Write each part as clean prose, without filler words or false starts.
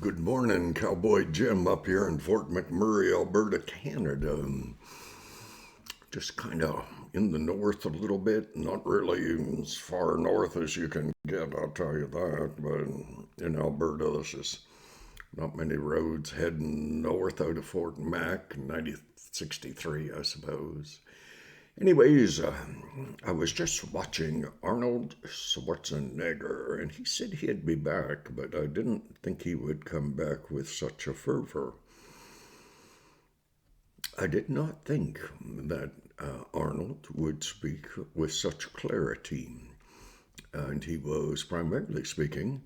Good morning, Cowboy Jim up here in Fort McMurray, Alberta, Canada. Just kind of in the north a little bit, not really as far north as you can get, I'll tell you that. But in Alberta, this is not many roads heading north out of Fort Mac, 9063, I suppose. Anyways, I was just watching Arnold Schwarzenegger, and he said he'd be back, but I didn't think he would come back with such a fervor. I did not think that Arnold would speak with such clarity, and he was primarily speaking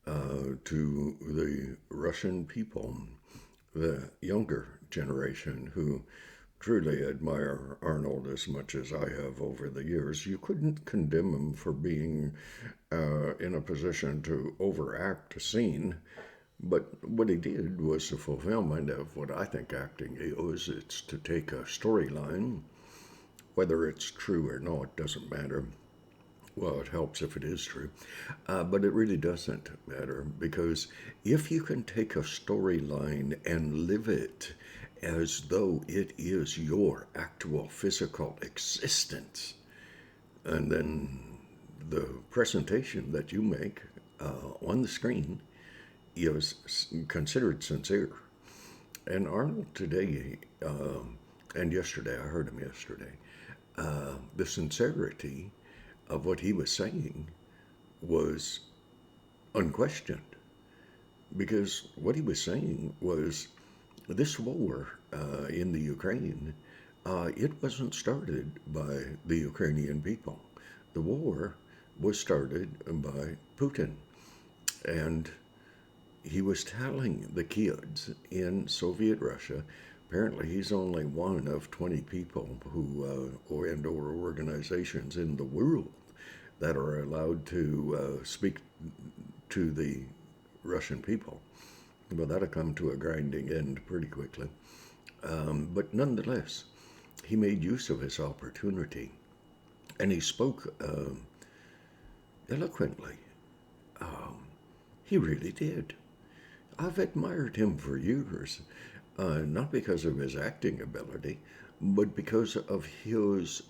to the Russian people, the younger generation who truly admire Arnold as much as I have over the years. You couldn't condemn him for being in a position to overact a scene, but what he did was the fulfillment of what I think acting is. It's to take a storyline, whether it's true or not, doesn't matter. Well, it helps if it is true, but it really doesn't matter because if you can take a storyline and live it as though it is your actual physical existence, and then the presentation that you make on the screen is considered sincere. And Arnold today, and yesterday, I heard him yesterday, the sincerity of what he was saying was unquestioned because what he was saying was this war in the Ukraine, it wasn't started by the Ukrainian people. The war was started by Putin. And he was telling the kids in Soviet Russia, apparently he's only one of 20 people who, or organizations in the world that are allowed to speak to the Russian people. Well, that'll come to a grinding end pretty quickly. But nonetheless, he made use of his opportunity and he spoke eloquently. He really did. I've admired him for years, not because of his acting ability, but because of his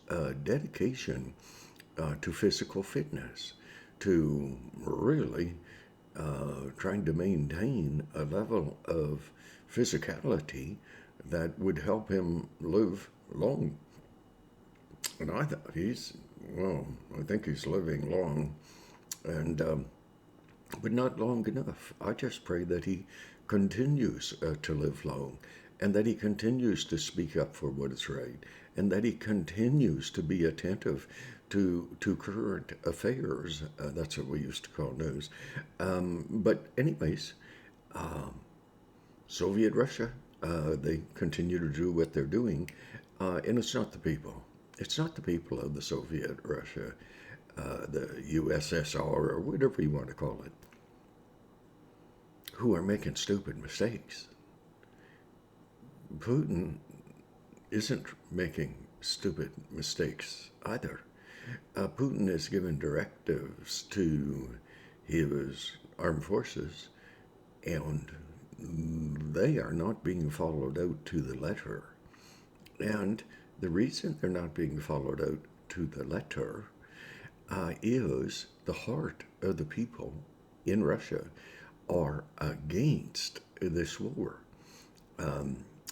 dedication to physical fitness, to really trying to maintain a level of physicality that would help him live long. And I thought I think he's living long, and but not long enough. I just pray that he continues to live long, and that he continues to speak up for what is right, and that he continues to be attentive to current affairs. That's what we used to call news. But anyways, Soviet Russia, they continue to do what they're doing, and it's not the people. It's not the people of the Soviet Russia, the USSR, or whatever you want to call it, who are making stupid mistakes. Putin isn't making stupid mistakes either. Putin is giving directives to his armed forces, and they are not being followed out to the letter. And the reason they're not being followed out to the letter is the heart of the people in Russia are against this war.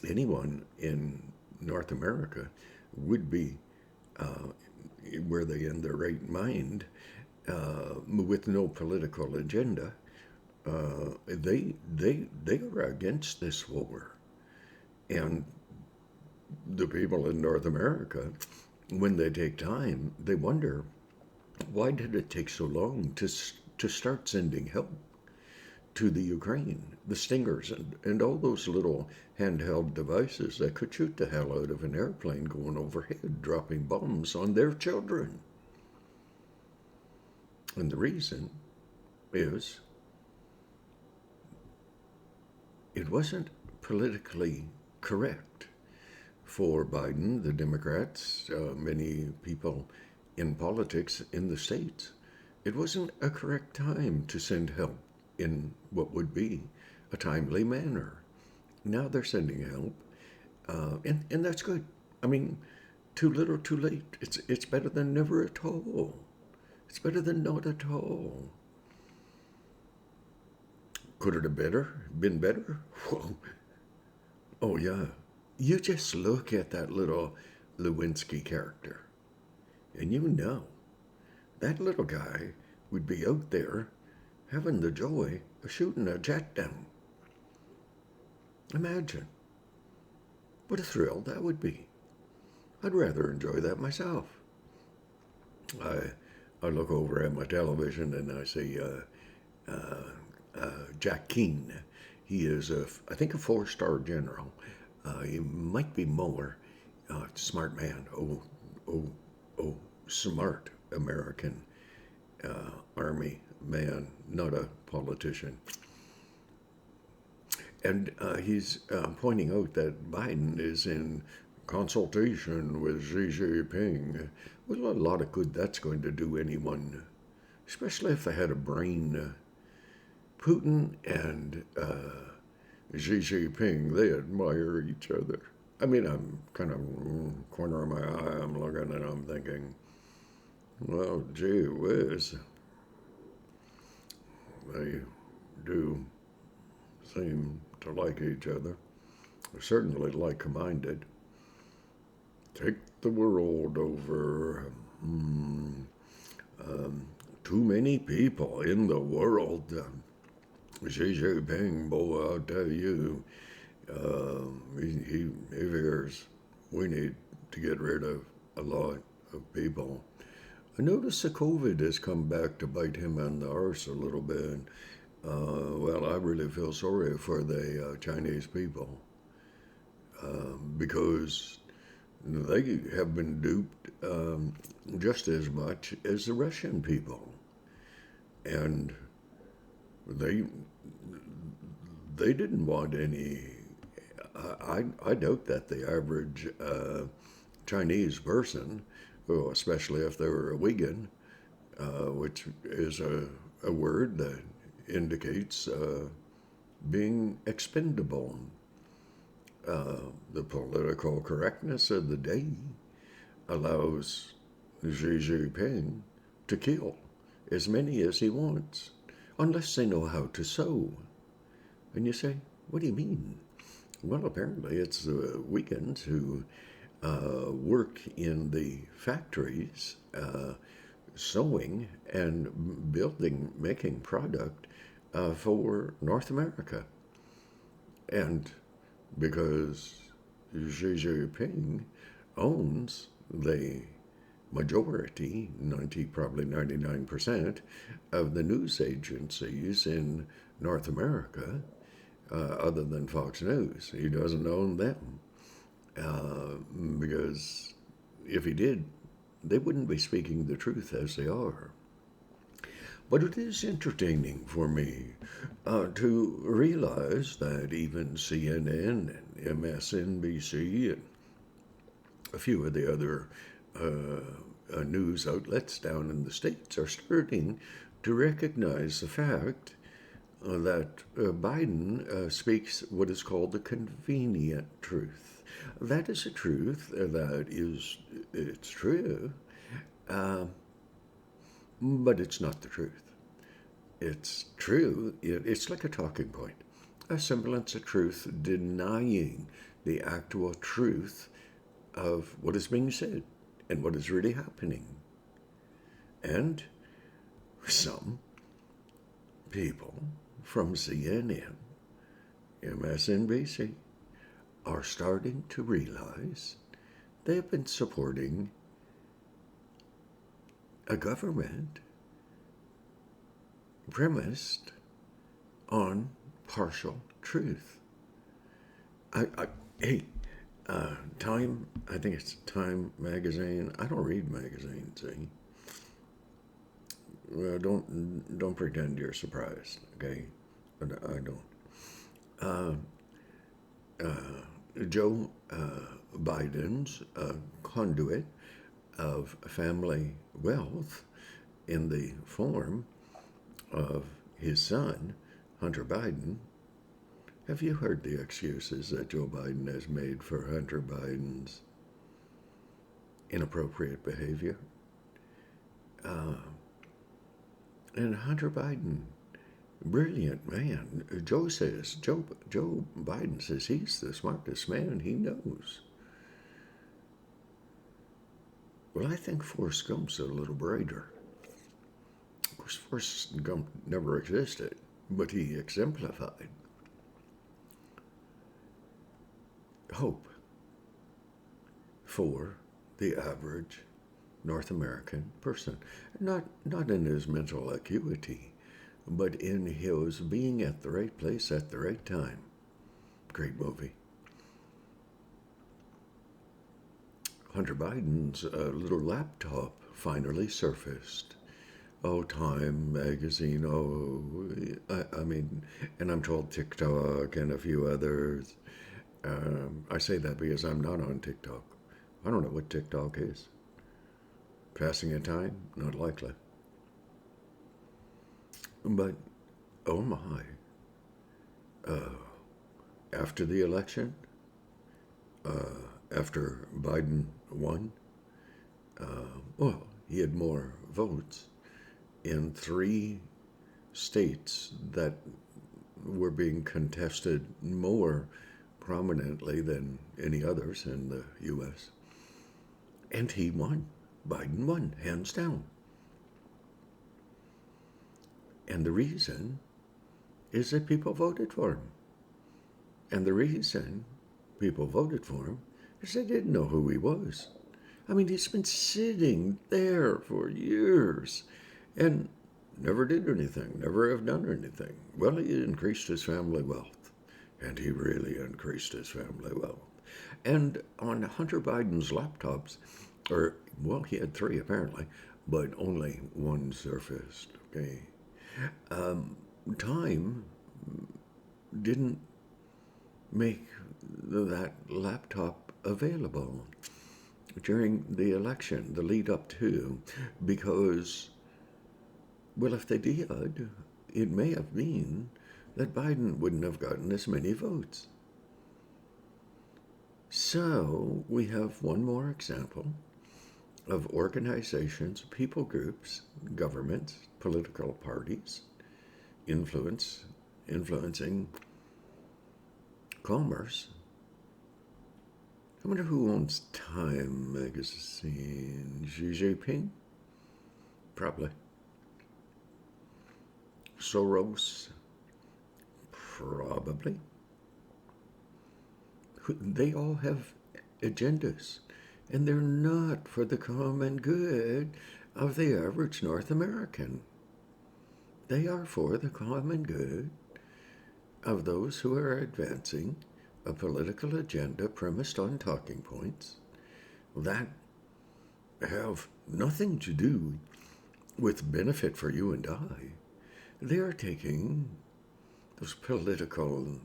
Anyone in North America would be, were they in their right mind, with no political agenda, they are against this war. And the people in North America, when they take time, they wonder, why did it take so long to start sending help to the Ukraine? The Stingers and all those little handheld devices that could shoot the hell out of an airplane going overhead, dropping bombs on their children. And the reason is it wasn't politically correct for Biden, the Democrats, many people in politics in the States. It wasn't a correct time to send help in what would be a timely manner. Now they're sending help, and that's good. I mean, too little, too late. It's better than never at all. It's better than not at all. Could it have been better? Whoa. Oh yeah. You just look at that little Lewinsky character, and you know that little guy would be out there having the joy of shooting a jet down. Imagine what a thrill that would be. I'd rather enjoy that myself. I I look over at my television and I see Jack Keane. He is I think a 4-star general. He might be more. Smart man. Oh, smart American Army man, not a politician. And he's pointing out that Biden is in consultation with Xi Jinping. Well, a lot of good that's going to do anyone, especially if they had a brain. Putin and Xi Jinping, they admire each other. I mean, I'm kind of corner of my eye, I'm looking and I'm thinking, well, gee whiz, they do seem to like each other. They're certainly like-minded. Take the world over. Too many people in the world. Xi Jinping, boy, I'll tell you, he figures we need to get rid of a lot of people. I notice the COVID has come back to bite him on the arse a little bit. Well, I really feel sorry for the Chinese people because they have been duped just as much as the Russian people, and they didn't want any. I doubt that the average Chinese person, well, especially if they were a Uyghur, which is a word that indicates being expendable. The political correctness of the day allows Xi Jinping to kill as many as he wants, unless they know how to sew. And you say, what do you mean? Well, apparently it's the Wiccans who work in the factories sewing and building, making product for North America. And because Xi Jinping owns the majority, probably 99% of the news agencies in North America, other than Fox News. He doesn't own them. Because if he did, they wouldn't be speaking the truth as they are. But it is entertaining for me to realize that even CNN and MSNBC and a few of the other news outlets down in the States are starting to recognize the fact that Biden speaks what is called the convenient truth. That is a truth that it's true, but it's not the truth. It's true. It's like a talking point, a semblance of truth denying the actual truth of what is being said and what is really happening. And some people from CNN, MSNBC, are starting to realize they have been supporting a government premised on partial truth. Time, I think it's Time magazine. I don't read magazines, see? Well, don't pretend you're surprised, okay? I don't. Joe Biden's conduit of family wealth in the form of his son, Hunter Biden, Have you heard the excuses that Joe Biden has made for Hunter Biden's inappropriate behavior? And Hunter Biden, brilliant man. Joe Biden says he's the smartest man he knows. Well, I think Forrest Gump's a little brighter. Of course, Forrest Gump never existed, but he exemplified hope for the average North American person. Not in his mental acuity, but in his being at the right place at the right time. Great movie. Hunter Biden's little laptop finally surfaced. Oh, Time magazine, I mean, and I'm told TikTok and a few others. I say that because I'm not on TikTok. I don't know what TikTok is. Passing a time? Not likely. But, oh my. After the election, after Biden won, well, he had more votes in 3 states that were being contested more prominently than any others in the U.S. And he won. Biden won, hands down. And the reason is that people voted for him. And the reason people voted for him is they didn't know who he was. I mean, he's been sitting there for years and never did anything, never have done anything. Well, he increased his family wealth, and he really increased his family wealth. And on Hunter Biden's laptops, he had 3 apparently, but only one surfaced, okay? Time didn't make that laptop available during the election, the lead up to, because, well, if they did, it may have been that Biden wouldn't have gotten as many votes. So we have one more example of organizations, people groups, governments, political parties, influencing commerce. I wonder who owns Time magazine. Xi Jinping? Probably. Soros? Probably. They all have agendas, and they're not for the common good of the average North American. They are for the common good of those who are advancing a political agenda premised on talking points that have nothing to do with benefit for you and I. They are taking those political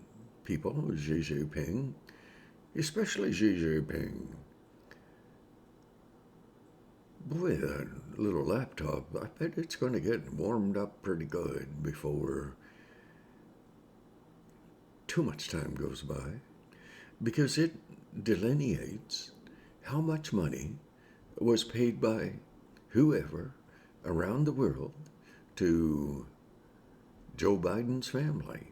people, Xi Jinping, especially Xi Jinping. Boy, that little laptop, I bet it's going to get warmed up pretty good before too much time goes by, because it delineates how much money was paid by whoever around the world to Joe Biden's family.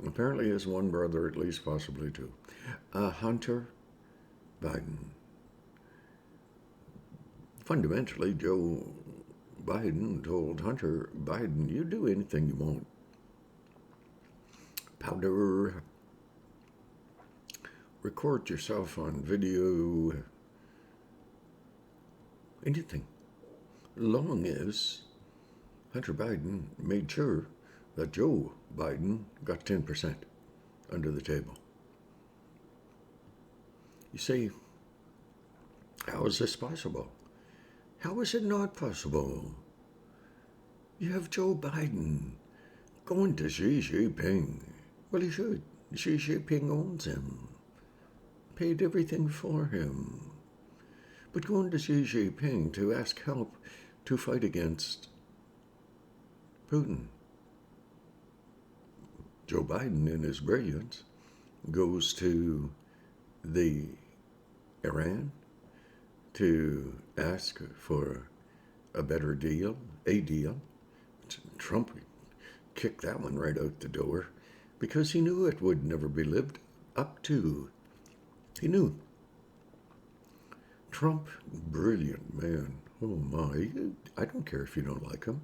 Apparently his one brother, at least, possibly two. Hunter Biden. Fundamentally, Joe Biden told Hunter Biden, you do anything you want. Powder, record yourself on video, anything. Long as Hunter Biden made sure that Joe Biden got 10% under the table. You see, how is this possible? How is it not possible? You have Joe Biden going to Xi Jinping. Well, he should. Xi Jinping owns him, paid everything for him. But going to Xi Jinping to ask help to fight against Putin. Joe Biden, in his brilliance, goes to the Iran to ask for a better deal, a deal. Trump kicked that one right out the door because he knew it would never be lived up to. He knew. Trump, brilliant man. Oh my, I don't care if you don't like him.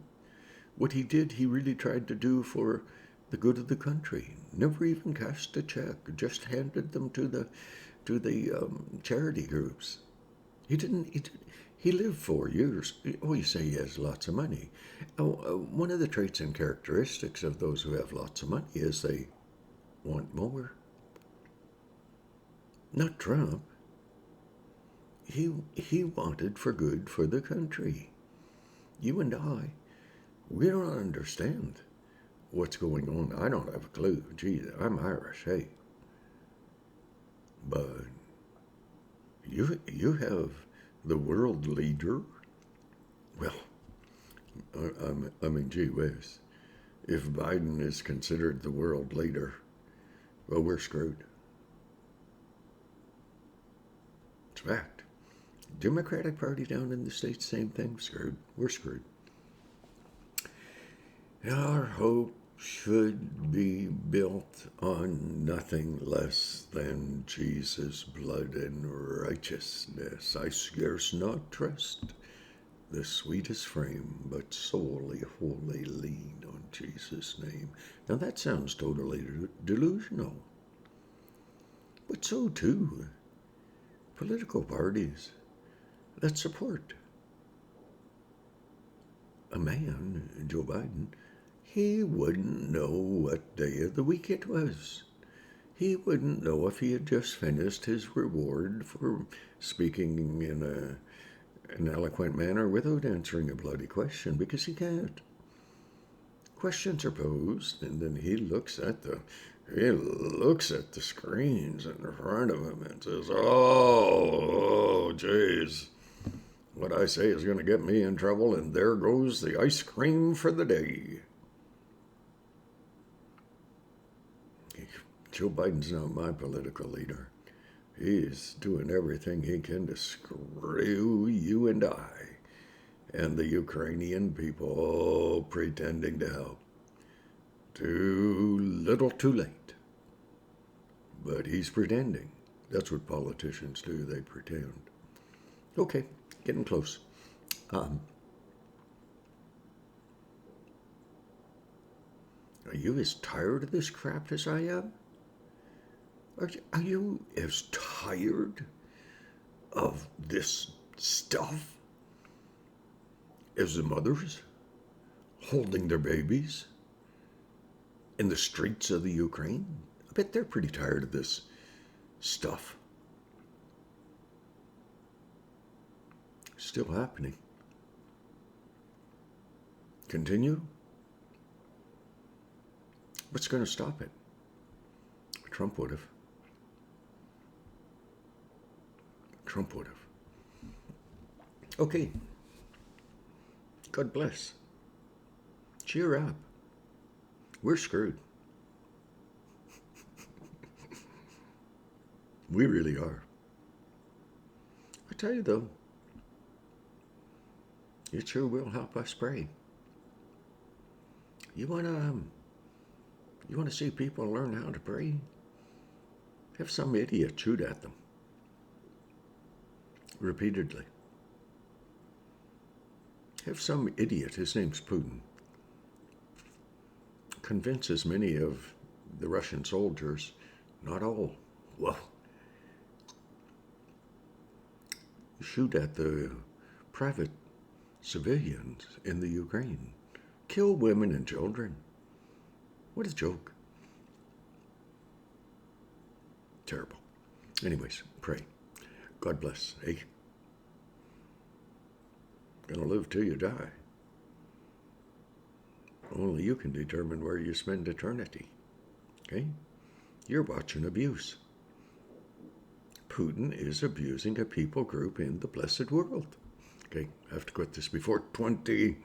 What he did, he really tried to do for the good of the country. Never even cashed a check, just handed them to the charity groups. He lived 4 years. Oh, you say he has lots of money. One of the traits and characteristics of those who have lots of money is they want more. Not Trump. He wanted for good for the country. You and I, we don't understand what's going on. I don't have a clue. Gee, I'm Irish, hey. But you have the world leader. Well, I mean, gee whiz. If Biden is considered the world leader, well, we're screwed. It's a fact. Democratic Party down in the States, same thing, screwed. We're screwed. Our hope should be built on nothing less than Jesus' blood and righteousness. I scarce not trust the sweetest frame, but solely, wholly lean on Jesus' name. Now that sounds totally delusional. But so too, political parties that support a man, Joe Biden, he wouldn't know what day of the week it was. He wouldn't know if he had just finished his reward for speaking in an eloquent manner without answering a bloody question, because he can't. Questions are posed, and then he looks at the screens in front of him and says, oh, jeez. What I say is going to get me in trouble, and there goes the ice cream for the day. Joe Biden's not my political leader. He's doing everything he can to screw you and I and the Ukrainian people, pretending to help. Too little, too late. But he's pretending. That's what politicians do, they pretend. Okay, getting close. Are you as tired of this crap as I am? Are you as tired of this stuff as the mothers holding their babies in the streets of the Ukraine? I bet they're pretty tired of this stuff. Still happening. Continue? What's going to stop it? Trump would have. Trump would have. Okay. God bless. Cheer up. We're screwed. We really are. I tell you though, it sure will help us pray. You wanna see people learn how to pray? Have some idiot shoot at them repeatedly. Have some idiot, his name's Putin, convince as many of the Russian soldiers, not all, well, shoot at the private civilians in the Ukraine. Kill women and children. What a joke. Terrible. Anyways, pray. God bless. Hey, gonna live till you die. Only you can determine where you spend eternity. Okay? You're watching abuse. Putin is abusing a people group in the blessed world. Okay, I have to quit this before 20.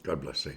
God bless you.